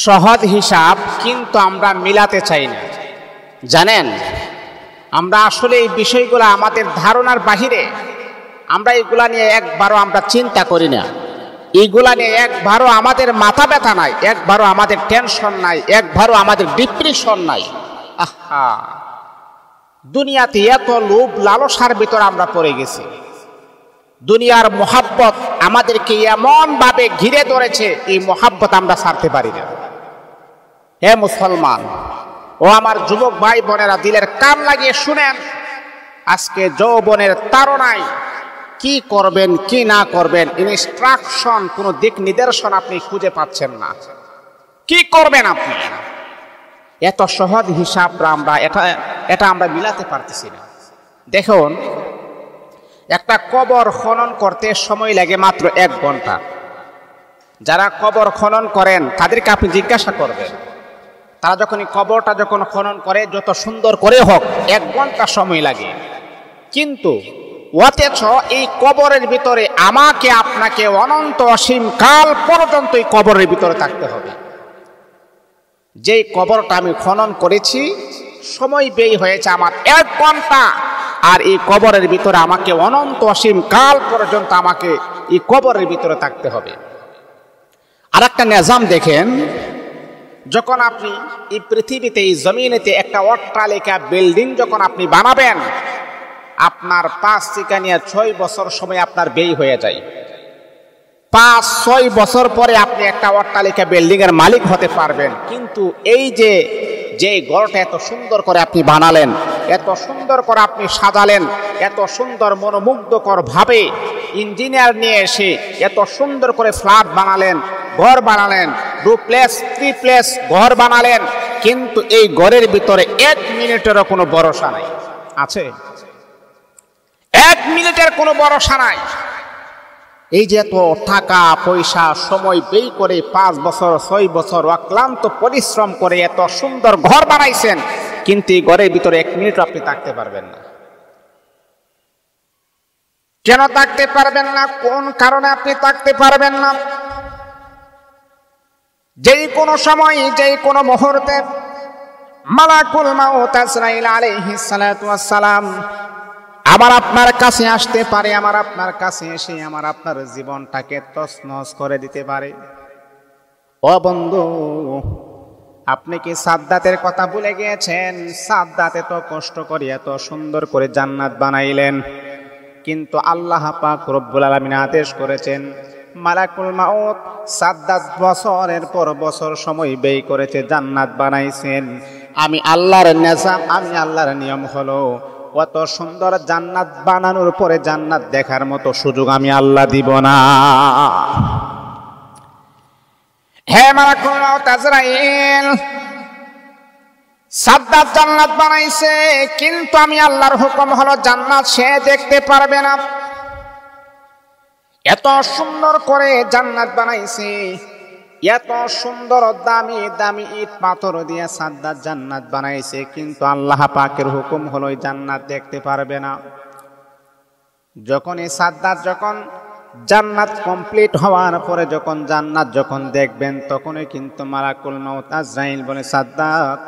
সহজ হিসাব, কিন্তু আমরা মিলাতে চাই না। জানেন, আমরা আসলে এই বিষয়গুলো আমাদের ধারণার বাহিরে। আমরা এগুলা নিয়ে একবারও আমরা চিন্তা করি না। এইগুলা নিয়ে একবারও আমাদের মাথা ব্যথা নাই, একবারও আমাদের টেনশন নাই, একবারও আমাদের ডিপ্রেশন নাই। আহা, দুনিয়াতে এত লোভ লালসার ভিতর আমরা পড়ে গেছি। দুনিয়ার মোহাব্বত আমাদেরকে এমন ভাবে ঘিরে ধরেছে, এই মোহাব্বত আমরা ছাড়তে পারি না। হে মুসলমান ও আমার যুবক ভাই বোনেরা, দিলের কান লাগিয়ে শুনেন। আজকে যৌবনের তাড়নায় কি করবেন কি না করবেন, ইনস্ট্রাকশন, কোনো দিক নির্দেশন আপনি খুঁজে পাচ্ছেন না। কি করবেন আপনি? এত সহজ হিসাব আমরা এটা আমরা মিলাতে পারতেছি না। দেখুন, একটা কবর খনন করতে সময় লাগে মাত্র 1 ঘন্টা। যারা কবর খনন করেন তাদেরকে আপনি জিজ্ঞাসা করবেন, তারা কবরটা যখন খনন করে, যত সুন্দর করে হোক 1 ঘন্টা সময় লাগে। কিন্তু অথচ এই কবরের ভিতরে আমাকে আপনাকে অনন্ত অসীম কাল পর্যন্ত এই কবরের ভিতরে থাকতে হবে। যেই কবরটা আমি খনন করেছি, সময় ব্যয় হয়েছে আমার 1 ঘন্টা, আর এই কবরের ভিতরে আমাকে অনন্ত অসীম কাল পর্যন্ত আমাকে এই কবরের ভিতরে থাকতে হবে। আর একটা নিজাম দেখেন, যখন আপনি এই পৃথিবীতে, এই জমিনেতে একটা অট্টালিকা বিল্ডিং যখন আপনি বানাবেন, আপনার 5 থেকে 6 বছর সময় আপনার ব্যয় হয়ে যায়। 5-6 বছর পরে আপনি একটা অট্টালিকা বিল্ডিং এর মালিক হতে পারবেন। কিন্তু এই যে ঘরটা এত সুন্দর করে আপনি বানালেন, এত সুন্দর করে আপনি সাজালেন, এত সুন্দর মনোমুগ্ধকর ভাবে ইঞ্জিনিয়ার নিয়ে এসে এত সুন্দর করে ফ্ল্যাট বানালেন, ঘর বানালেন, ডুপ্লেক্স, ট্রিপ্লেক্স ঘর বানালেন, কিন্তু এই ঘরের ভিতরে 1 মিনিটেরও কোনো ভরসা নাই। আছে? 1 মিনিটের কোনো ভরসা নাই। এই যে এত টাকা পয়সা সময় ব্যয় করে 5 বছর 6 বছর অক্লান্ত পরিশ্রম করে এত সুন্দর ঘর বানাইছেন, কিন্তু এই ঘরের ভিতরে 1 মিনিট আপনি থাকতে পারবেন না। কেন থাকতে পারবেন না? কোন কারণে আপনি থাকতে পারবেন না? যেই কোনো সময়, যেই কোনো মুহূর্তে মালাকুল মাউত আজরাইল আলাইহিস সালাতু ওয়াস সালাম আমার আপনার কাছে আসতে পারে, আমার আপনার কাছে এসে আমার আপনার জীবনটাকে তছনছ করে দিতে পারে। ও বন্ধু, আপনি কি সাদ্দাতের কথা ভুলে গিয়েছেন? সাদ্দাত এত কষ্ট করে এত সুন্দর করে জান্নাত বানাইলেন, কিন্তু আল্লাহ পাক রব্বুল আলামিন আদেশ করেছেন, মালাকুল মাউত সাদ্দাত বছরের পর বছর সময় ব্যয় করেছে, জান্নাত বানাইছেন। আমি আল্লাহর নিজাম, আমি আল্লাহর নিয়ম হলো, কত সুন্দর জান্নাত বানানোর পরে জান্নাত দেখার মতো সুযোগ আমি আল্লাহ দিব না। হে মালাকুল মাউত আজরাইল, সাদ্দাত জান্নাত বানাইছে, কিন্তু আমি আল্লাহর হুকুম হলো জান্নাত সে দেখতে পারবে না। এত সুন্দর করে জান্নাত বানাইছে, এত সুন্দর দামি দামি ইট পাথর দিয়ে সাদ্দাত জান্নাত বানাইছে, কিন্তু আল্লাহ পাকের হুকুম হলো জান্নাত দেখতে পারবে না। যখন এই সাদ্দাত যখন জান্নাত কমপ্লিট হওয়ার পরে যখন জান্নাত যখন দেখবেন, তখনই কিন্তু মালাকুল মাউত আজরাইল বলে, সাদ্দাত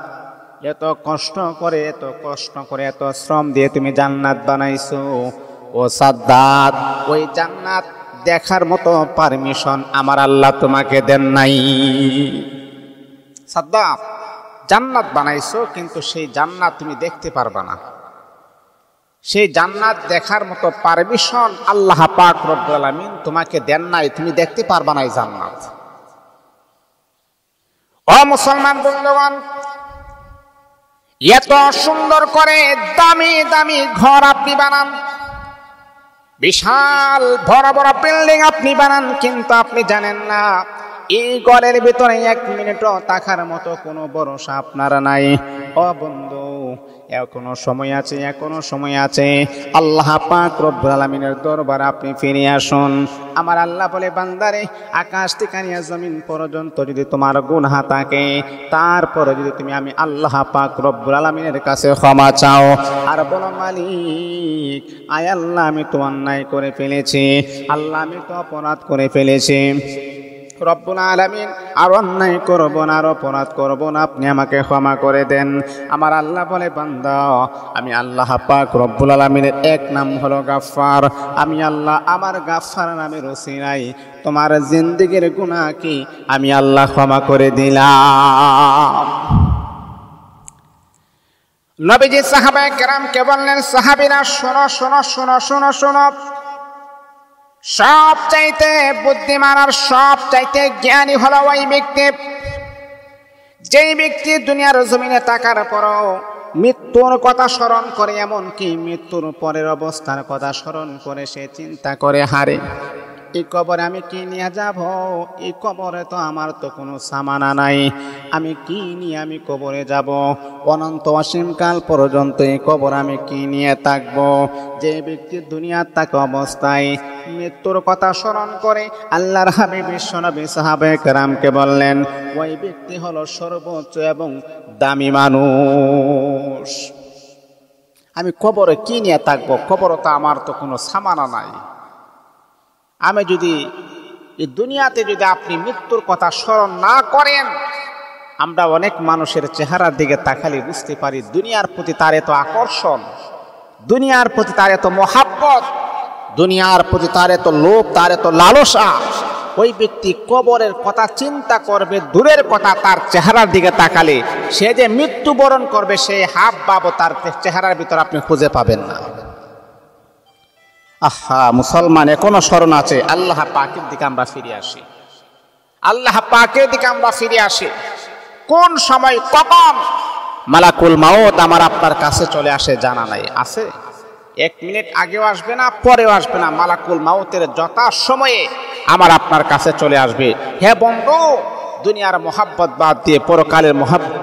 এত কষ্ট করে এত শ্রম দিয়ে তুমি জান্নাত বানাইছো, ও সাদ্দাত ওই জান্নাত দেখার মতো পারমিশন আমার আল্লাহ তোমাকে দেন নাই। সাদ্দাত জান্নাত বানাইছো, কিন্তু সেই জান্নাত তুমি দেখতে পারবা না। সেই জান্নাত দেখার মতো পারমিশন আল্লাহ পাক রব্বুল আলামিন তোমাকে দেন নাই, তুমি দেখতে পারবা না এই জান্নাত। ও মুসলমান বন্ধুগণ, এত সুন্দর করে দামি দামি ঘর আপনি বানান, বিশাল বড় বড় বিল্ডিং আপনি বানান, কিন্তু আপনি জানেন না এই ঘরের ভিতরে 1 মিনিটও থাকার মতো কোনো ভরসা আপনার নাই। ও বন্ধু, এখনো সময় আছে, এখনো সময় আছে। আল্লাহ পাক রব্বুল আলামিনের দরবারে আপনি ফিরে আসুন। আমার আল্লাহ বলে, বান্দারে, আকাশ থেকে নিয়ে জমিন পর্যন্ত যদি তোমার গুনাহ থাকে, তারপরে যদি তুমি আমি আল্লাহ পাক রব্বুল আলামিনের কাছে ক্ষমা চাও আর বলো, মালিক আয় আল্লাহ, আমি তো অন্যায় করে ফেলেছি, আল্লাহ আমি তো অপরাধ করে ফেলেছি, রব্বুল আলামিন আর অন্যায় করব না, আর অপরাধ করব না, আপনি আমাকে ক্ষমা করে দেন। আমার আল্লাহ বলে, বান্দা আমি আল্লাহ পাক রব্বুল আলামিনের এক নাম হলো গাফফার। আমি আল্লাহ আমার গাফফার নামের ওসিলায় তোমার জিন্দেগীর গুনাহ কি আমি আল্লাহ ক্ষমা করে দিলাম। নবীজি সাহাবায়ে কেরামকে বললেন, সাহাবীরা শোনো শোনো শোনো শোনো শোনো, সব চাইতে বুদ্ধিমান আর সব চাইতে জ্ঞানী হলো ওই ব্যক্তি যেই ব্যক্তি দুনিয়ার জমিনে থাকার পরও মৃত্যুর কথা স্মরণ করে, এমনকি মৃত্যুর পরের অবস্থার কথা স্মরণ করে সে চিন্তা করে, হারে এই কবরে আমি কি নিয়ে যাব, এই কবরে তো আমার তো কোনো সামানা নাই, আমি কি নিয়ে আমি কবরে যাব, অনন্ত অসীমকাল পর্যন্ত এই কবর আমি কি নিয়ে থাকবো। যে ব্যক্তি দুনিয়ার থাকা অবস্থায় মৃত্যুর কথা স্মরণ করে, আল্লাহর হাবিব বিশ্বনবী সাহাবায়ে কেরামকে বললেন, ওই ব্যক্তি হলো সর্বোচ্চ এবং দামি মানুষ। আমি কবরে কি নিয়ে থাকবো, কবরে তো আমার তো কোনো সামানা নাই। আমি যদি এই দুনিয়াতে যদি আপনি মৃত্যুর কথা স্মরণ না করেন, আমরা অনেক মানুষের চেহারার দিকে তাকালে বুঝতে পারি দুনিয়ার প্রতি তার এত আকর্ষণ, দুনিয়ার প্রতি তার এত মহাব্বত, দুনিয়ার প্রতি তার এত লোভ, তার এত লালসা। ওই ব্যক্তি কবরের কথা চিন্তা করবে দূরের কথা, তার চেহারার দিকে তাকালে সে যে মৃত্যুবরণ করবে সেই হাব ভাবও তার চেহারার ভিতর আপনি খুঁজে পাবেন না। আহা মুসলমান, এখনো স্মরণ আছে, আল্লাহ পাকের দিকে আমরা ফিরে আসি, আল্লাহ পাকের দিকে আমরা ফিরে আসি। কোন সময় কখন মালাকুল মাউত আমার আপনার কাছে চলে আসে জানা নাই। আছে 1 মিনিট আগেও আসবে না, পরেও আসবে না, মালাকুল মাউতের যথা সময়ে আমার আপনার কাছে চলে আসবে। হে বন্ধু, দুনিয়ার মোহাব্বত বাদ দিয়ে পরকালের মোহাব্বত